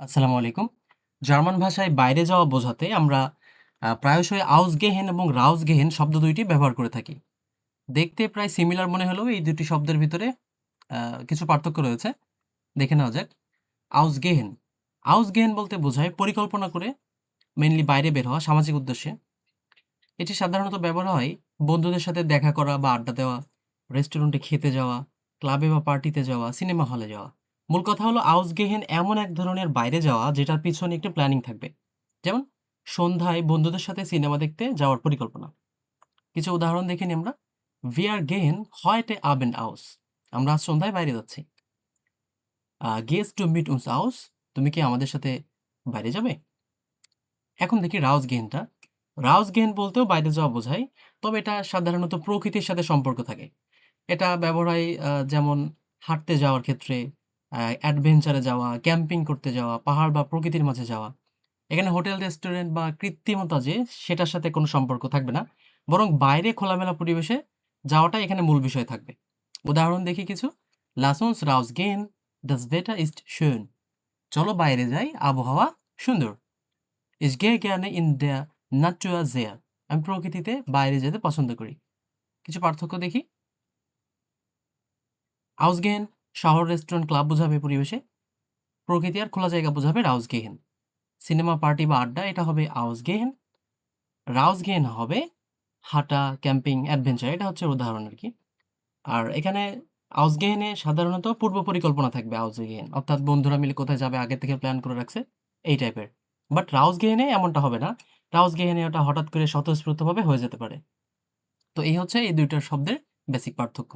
আসসালামু আলাইকুম। জার্মান ভাষায় বাইরে যাওয়া বোঝাতে আমরা প্রায়শই ausgehen এবং rausgehen শব্দ দুইটি ব্যবহার করে থাকি। দেখতে প্রায় সিমিলার মনে হলেও এই দুটি শব্দের ভিতরে কিছু পার্থক্য রয়েছে। দেখে নেওয়া যাক। ausgehen ausgehen বলতে বোঝায় পরিকল্পনা করে মেইনলি বাইরে বের হওয়া সামাজিক উদ্দেশ্যে। এটি সাধারণত ব্যবহার হয় বন্ধুদের সাথে দেখা করা বা আড্ডা দেওয়া, রেস্টুরেন্টে খেতে যাওয়া, ক্লাবে বা পার্টিতে যাওয়া, সিনেমা হলে যাওয়া। মূল কথা হলো ausgehen এমন এক ধরনের বাইরে যাওয়া যেটার পিছনে একটু প্ল্যানিং থাকবে। যেমন সন্ধ্যায় বন্ধুদের সাথে সিনেমা দেখতে যাওয়ার পরিকল্পনা। কিছু উদাহরণ দেখে নিই আমরা। Wir gehen heute Abend aus. আমরা আজ সন্ধ্যায় বাইরে যাচ্ছি। Gehst du mit uns aus? তুমি কি আমাদের সাথে বাইরে যাবে? এখন দেখি রাউসগেহনটা। রাউসগেহন বলতেও বাইরে যাওয়া বোঝায়, তবে এটা সাধারণত প্রকৃতির সাথে সম্পর্ক থাকে। এটা ব্যবহার হয় যেমন হাঁটতে যাওয়ার ক্ষেত্রে, অ্যাডভেঞ্চারে যাওয়া, ক্যাম্পিং করতে যাওয়া, পাহাড় বা প্রকৃতির মাঝে যাওয়া। এখানে হোটেল, রেস্টুরেন্ট বা কৃত্রিমতা যে সেটার সাথে কোনো সম্পর্ক থাকবে না। বরং বাইরে খোলামেলা পরিবেশে যাওয়াটাই এখানে মূল বিষয় থাকবে। উদাহরণ দেখি কিছু। Lass uns rausgehen, das Wetter ist schön. চলো বাইরে যাই, আবহাওয়া সুন্দর। Ich gehe gerne in der Natur sehr. আমি প্রকৃতিতে বাইরে যেতে পছন্দ করি। কিছু পার্থক্য দেখি। Ausgehen শহর, রেস্টুরেন্ট, ক্লাব বোঝাবে পরিবেশে। প্রকৃতি আর খোলা জায়গা বোঝাবে rausgehen। সিনেমা, পার্টি বা আড্ডা এটা হবে ausgehen। রাউসগেইন হবে হাঁটা, ক্যাম্পিং, অ্যাডভেঞ্চার। এটা হচ্ছে উদাহরণ আরকি। আর এখানে আউসগেইন এ সাধারণত পূর্ব পরিকল্পনা থাকবে আউসগেইন। অর্থাৎ বন্ধুরা মিলে কোথায় যাবে আগে থেকে প্ল্যান করে রাখছে, এই টাইপের। বাট রাউসগেইন এ এমনটা হবে না। রাউসগেইন এ ওটা হঠাৎ করে স্বতঃস্ফূর্তভাবে হয়ে যেতে পারে। তো এই হচ্ছে এই ২ টার শব্দের বেসিক পার্থক্য।